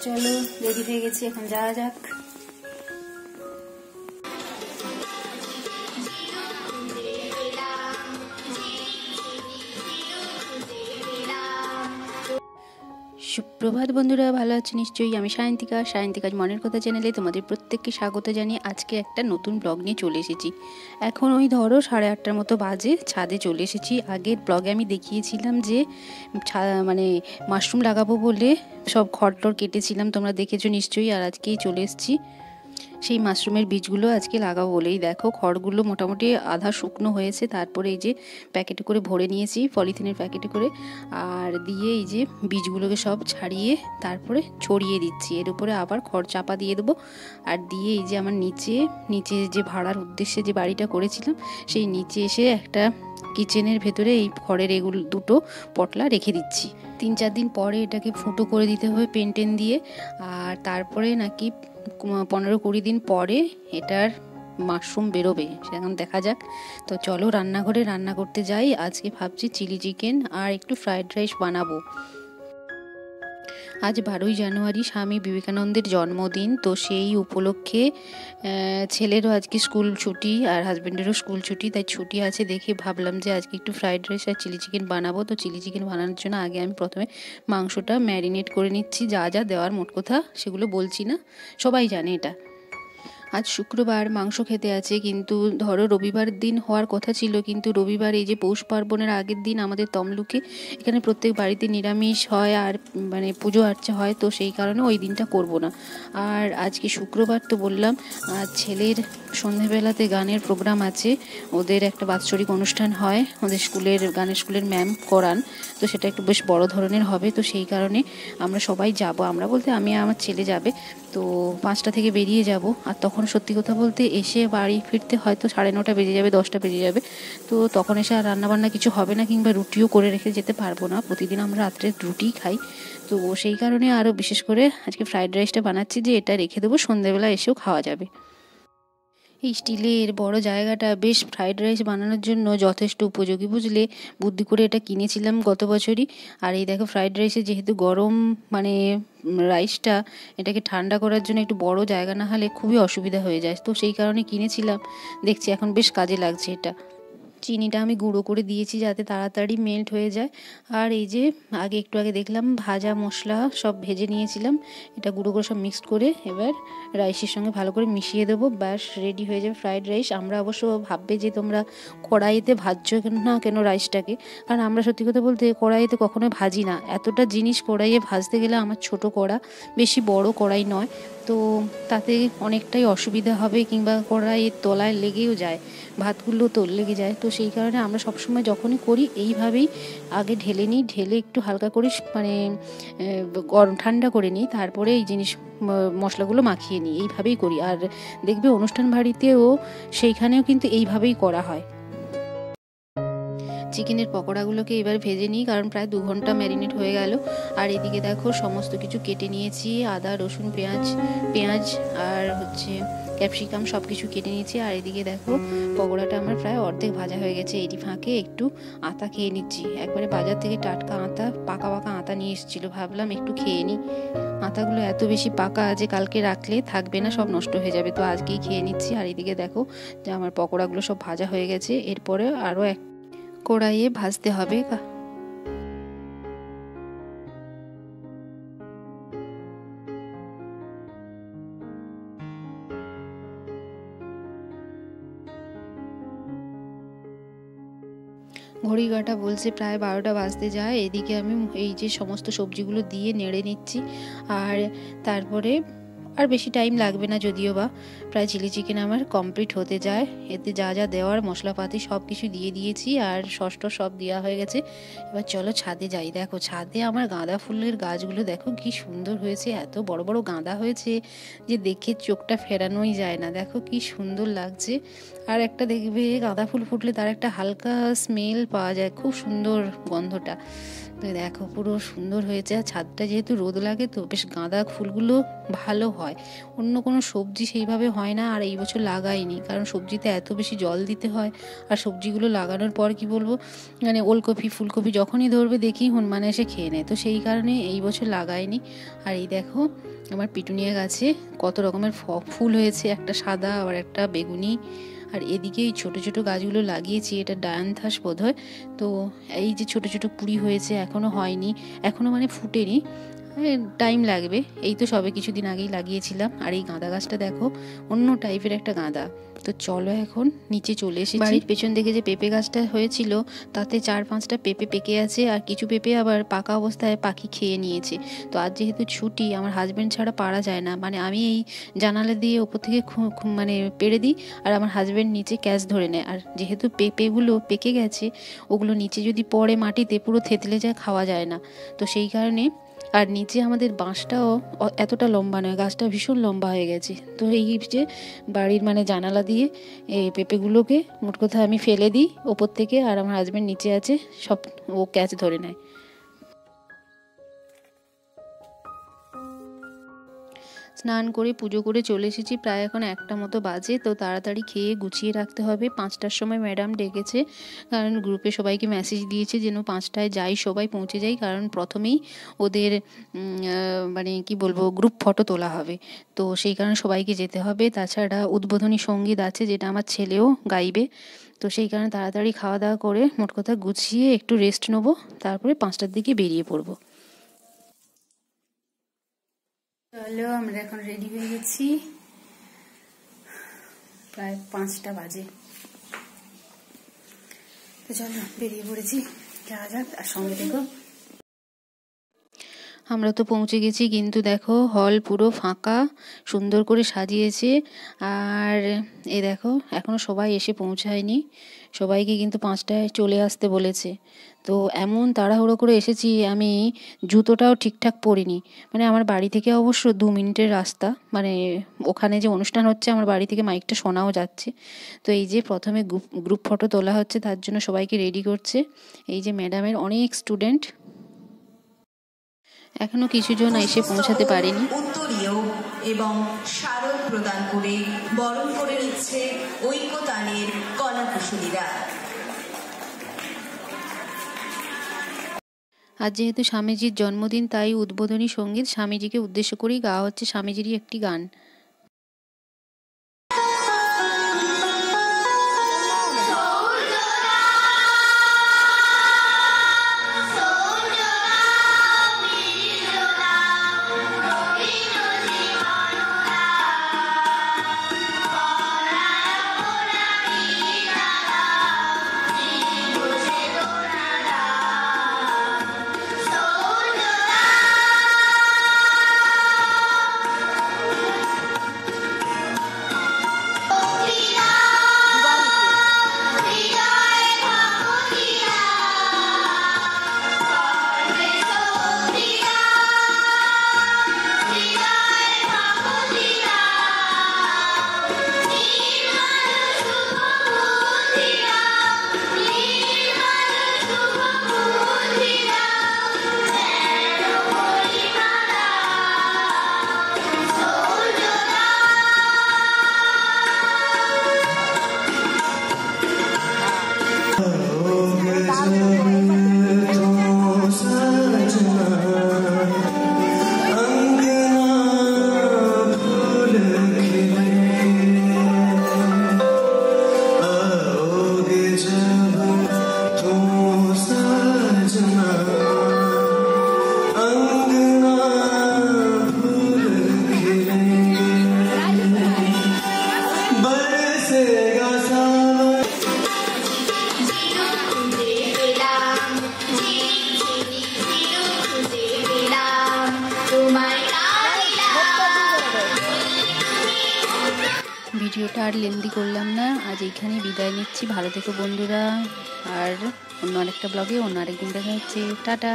চলো রেডি হয়ে গেছি, এখন যাওয়া যাক। সুপ্রভাত বন্ধুরা, ভালো আছো নিশ্চয়ই। আমি সায়ন্তিকা মনের কথা চ্যানেলে তোমাদের প্রত্যেককে স্বাগত জানিয়ে আজকে একটা নতুন ব্লগ নিয়ে চলে এসেছি। এখন ওই ধরো 8:30টার মতো বাজে, ছাদে চলে এসেছি। আগের ব্লগে আমি দেখিয়েছিলাম যে মানে মাশরুম লাগাবো বলে সব খড় কেটেছিলাম, তোমরা দেখেছো নিশ্চয়ই। আর আজকেই চলে এসেছি সেই মাশরুমের বীজগুলো আজকে লাগাবো বলেই। দেখো খড়গুলো মোটামুটি আধা শুকনো হয়েছে, তারপরে এই যে প্যাকেটে করে ভরে নিয়েছি, পলিথিনের প্যাকেটে করে, আর দিয়ে এই যে বীজগুলোকে সব ছাড়িয়ে তারপরে ছড়িয়ে দিচ্ছি। এর উপরে আবার খড় চাপা দিয়ে দেবো। আর দিয়ে এই যে আমার নিচে যে ভাড়ার উদ্দেশ্যে যে বাড়িটা করেছিলাম, সেই নিচে এসে একটা কিচেনের ভেতরে এই খড়ের এগুলো দুটো পটলা রেখে দিচ্ছি। 3-4 দিন পরে এটাকে ফুটো করে দিতে হবে পেন দিয়ে। আর তারপরে নাকি 15-20 দিন পরে এটার মাশরুম বেরোবে, সেরকম দেখা যাক। তো চলো রান্নাঘরে রান্না করতে যাই। আজকে ভাবছি চিলি চিকেন আর একটু ফ্রাইড রাইস বানাবো। আজ 12ই জানুয়ারি স্বামী বিবেকানন্দের জন্মদিন, তো সেই উপলক্ষে ছেলেরও আজকে স্কুল ছুটি আর হাজব্যান্ডেরও স্কুল ছুটি, তাই ছুটি আছে দেখে ভাবলাম যে আজকে একটু ফ্রাইড রাইস আর চিলি চিকেন বানাবো। তো চিলি চিকেন বানানোর জন্য আগে আমি প্রথমে মাংসটা ম্যারিনেট করে নিচ্ছি। যা যা দেওয়ার মোট কথা সেগুলো বলছি না, সবাই জানে এটা। আজ শুক্রবার, মাংস খেতে আছে, কিন্তু ধরো রবিবার দিন হওয়ার কথা ছিল, কিন্তু রবিবার এই যে পৌষ পার্বণের আগের দিন আমাদের তমলুকে এখানে প্রত্যেক বাড়িতে নিরামিষ হয় আর মানে পুজো আর্চা হয়, তো সেই কারণে ওই দিনটা করব না। আর আজকে শুক্রবার তো বললাম, ছেলের সন্ধেবেলাতে গানের প্রোগ্রাম আছে, ওদের একটা বাৎসরিক অনুষ্ঠান হয়, ওদের গানের স্কুলের ম্যাম করান, তো সেটা একটু বেশ বড় ধরনের হবে। তো সেই কারণে আমরা সবাই যাব, আমরা বলতে আমি আমার ছেলে যাবে। তো 5টা থেকে বেরিয়ে যাব, আর তখন সত্যি কথা বলতে এসে বাড়ি ফিরতে হয়তো 9:30 বেজে যাবে, 10টা বেজে যাবে। তো তখন এসে আর রান্নাবান্না কিছু হবে না, কিংবা রুটিও করে রেখে যেতে পারবো না, প্রতিদিন আমরা রাত্রে রুটিই খাই। তো সেই কারণে আরও বিশেষ করে আজকে ফ্রাইড রাইসটা বানাচ্ছি, যে এটা রেখে দেবো, সন্ধ্যেবেলা এসেও খাওয়া যাবে। এই স্টিলের বড় জায়গাটা বেশ ফ্রাইড রাইস বানানোর জন্য যথেষ্ট উপযোগী, বুঝলে। বুদ্ধি করে এটা কিনেছিলাম গত বছরই। আর এই দেখো ফ্রাইড রাইসে যেহেতু গরম মানে রাইসটা, এটাকে ঠান্ডা করার জন্য একটু বড় জায়গা না হলে খুবই অসুবিধা হয়ে যায়, তো সেই কারণে কিনেছিলাম। দেখছি এখন বেশ কাজে লাগছে এটা। চিনিটা আমি গুঁড়ো করে দিয়েছি যাতে তাড়াতাড়ি মেল্ট হয়ে যায়। আর এই যে একটু আগে দেখলাম ভাজা মশলা সব ভেজে নিয়েছিলাম, এটা গুঁড়ো করে সব মিক্সড করে এবার রাইসের সঙ্গে ভালো করে মিশিয়ে দেবো, ব্যাস রেডি হয়ে যাবে ফ্রাইড রাইস। আমরা অবশ্য ভাববে যে তোমরা কড়াইতে ভাজছো না কেন রাইসটাকে, কারণ আমরা সত্যি কথা বলতে কড়াইতে কখনোই ভাজি না। এতটা জিনিস কড়াইয়ে ভাজতে গেলে আমার ছোট কড়া, বেশি বড় কড়াই নয়, তো তাতে অনেকটাই অসুবিধা হবে, কিংবা কড়াইয়ের তলায় লেগেও যায়, ভাতগুলো তো লেগে যায়। তো সেই কারণে আমরা সবসময় যখনই করি এইভাবেই আগে ঢেলে নিই, ঢেলে একটু হালকা করে মানে গরম ঠান্ডা করে নিই, তারপরে এই মশলাগুলো মাখিয়ে নিই, এইভাবেই করি। আর দেখবে অনুষ্ঠান বাড়িতেও সেইখানেও কিন্তু এইভাবেই করা হয়। চিকেনের পকোড়াগুলোকে এবার ভেজে নিই, কারণ প্রায় 2 ঘন্টা ম্যারিনেট হয়ে গেল। আর এদিকে দেখো সমস্ত কিছু কেটে নিয়েছি, আদা রসুন পেঁয়াজ আর ক্যাপসিকাম সব কিছু কেটে নিয়েছি। আর এদিকে দেখো পকোড়াটা আমার প্রায় অর্ধেক ভাজা হয়ে গেছে। এটি ফাঁকে একটু আতা খেয়ে নিচ্ছি, একবারে বাজার থেকে টাটকা আতা, পাকা আতা নিয়ে এসেছিলো, ভাবলাম একটু খেয়ে নিই। আতাগুলো এত বেশি পাকা যে কালকে রাখলে থাকবে না, সব নষ্ট হয়ে যাবে, তো আজকেই খেয়ে নিচ্ছি। আর এদিকে দেখো যে আমার পকোড়াগুলো সব ভাজা হয়ে গেছে, এরপরে আরও কড়াইয়ে ভাজতে হবে। ঘড়ি কাঁটা বলছে প্রায় 12টা বাজতে যায়। এদিকে আমি এই যে সমস্ত সবজিগুলো দিয়ে নেড়ে নিচ্ছি, আর তারপরে আর বেশি টাইম লাগবে না, যদিও বা প্রায় চিলি চিকেন আমার কমপ্লিট হতে যায়। এতে যা যা দেওয়ার মশলাপাতি সব কিছু দিয়ে দিয়েছি, আর সস সব দেওয়া হয়ে গেছে। এবার চলো ছাদে যাই। দেখো ছাদে আমার গাঁদা ফুলের গাছগুলো দেখো কি সুন্দর হয়েছে, এত বড় বড় গাঁদা হয়েছে যে দেখে চোখটা ফেরানোই যায় না, দেখো কি সুন্দর লাগছে। আর একটা দেখবে গাঁদা ফুল ফুটলে তার একটা হালকা স্মেল পাওয়া যায়, খুব সুন্দর গন্ধটা। তো দেখো পুরো সুন্দর হয়েছে। আর ছাদটা যেহেতু রোদ লাগে, তো বেশ গাঁদা ফুলগুলো ভালো হয়। হয়, অন্য কোনো সবজি সেইভাবে হয় না। আর এই বছর লাগাইনি, কারণ সবজিতে এত বেশি জল দিতে হয়, আর সবজিগুলো লাগানোর পর কি বলবো, মানে ওলকপি ফুলকপি যখনই ধরবে দেখি হনুমান এসে খেয়ে নেয়, তো সেই কারণে এই বছর লাগাইনি। আর এই দেখো আমার পিটুনিয়া গাছে কত রকমের ফুল হয়েছে, একটা সাদা আর একটা বেগুনি। আর এদিকে এই ছোটো ছোটো গাছগুলো লাগিয়েছি, এটা ডায়ান্থাস বোধহয়। তো এই যে ছোটো ছোটো কুড়ি হয়েছে, এখনও হয়নি, এখনও মানে ফুটেনি, টাইম লাগবে। এই তো সবে কিছুদিন আগেই লাগিয়েছিলাম। আর এই গাঁদা গাছটা দেখো, অন্য টাইপের একটা গাঁদা। তো চলো এখন নিচে চলে এসেছি। বাড়ির পেছন দিকে যে পেঁপে গাছটা হয়েছিল তাতে 4-5টা পেঁপে পেকে আছে, আর কিছু পেঁপে আবার পাকা অবস্থায় পাখি খেয়ে নিয়েছে। তো আজ যেহেতু ছুটি, আমার হাজব্যান্ড ছাড়া পারা যায় না, মানে আমি এই জানালা দিয়ে ওপর থেকে মানে পেড়ে দিই, আর আমার হাজব্যান্ড নিচে ক্যাচ ধরে নেয়। আর যেহেতু পেঁপেগুলো পেকে গেছে, ওগুলো নিচে যদি পড়ে মাটিতে পুরো থেতলে যায়, খাওয়া যায় না। তো সেই কারণে, আর নিচে আমাদের বাঁশটাও এতটা লম্বা নয়, গাছটা ভীষণ লম্বা হয়ে গেছে। তো এই যে বাড়ির মানে জানালা দিয়ে এই পেঁপেগুলোকে মোট কথা আমি ফেলে দিই ওপর থেকে, আর আমার হাজব্যান্ড নিচে আছে, সব ও ক্যাচ ধরে নেয়। স্নান করে পুজো করে চলে এসেছি, প্রায় এখন 1টা মতো বাজে। তো তাড়াতাড়ি খেয়ে গুছিয়ে রাখতে হবে। 5টার সময় ম্যাডাম ডেকেছে, কারণ গ্রুপে সবাইকে মেসেজ দিয়েছে যেন 5টায় যাই, সবাই পৌঁছে যাই, কারণ প্রথমেই ওদের মানে কি বলবো, গ্রুপ ফটো তোলা হবে। তো সেই কারণে সবাইকে যেতে হবে। তাছাড়া উদ্বোধনী সঙ্গীত আছে, যেটা আমার ছেলেও গাইবে। তো সেই কারণে তাড়াতাড়ি খাওয়া দাওয়া করে মোট কথা গুছিয়ে একটু রেস্ট নেবো, তারপরে 5টার দিকে বেরিয়ে পড়বো। চলো, আমরা এখন রেডি হয়ে গেছি, প্রায় 5টা বাজে। তো চলো বেরিয়ে পড়েছি, যাওয়া যাক। আর সঙ্গে দেখো, আমরা তো পৌঁছে গেছি, কিন্তু দেখো হল পুরো ফাঁকা, সুন্দর করে সাজিয়েছে। আর এই দেখো এখনও সবাই এসে পৌঁছায়নি, সবাইকে কিন্তু 5টায় চলে আসতে বলেছে। তো এমন তাড়াহুড়ো করে এসেছি, আমি জুতোটাও ঠিকঠাক পরিনি। মানে আমার বাড়ি থেকে অবশ্য 2 মিনিটের রাস্তা, মানে ওখানে যে অনুষ্ঠান হচ্ছে আমার বাড়ি থেকে মাইকটা শোনাও যাচ্ছে। তো এই যে প্রথমে গ্রুপ ফটো তোলা হচ্ছে, তার জন্য সবাইকে রেডি করছে। এই যে ম্যাডামের অনেক স্টুডেন্ট, এখনো কিছুজন এসে পৌঁছাতে পারেনি। উত্তরীয় এবং স্মারক প্রদান করে বরণ করে নিচ্ছে ঐক্যতানের কলাকুশলীরা। আজ যেহেতু স্বামীজির জন্মদিন, তাই উদ্বোধনী সঙ্গীত স্বামীজিকে উদ্দেশ্য করেই গাওয়া হচ্ছে স্বামীজিরই একটি গান। ভিডিওটা আর লেন্দি করলাম না, আজ এইখানে বিদায় নিচ্ছি। ভালো থেকো বন্ধুরা, আর অন্য আরেকটা ব্লগে অন্য আরেকদিন দেখা হচ্ছে। টাটা।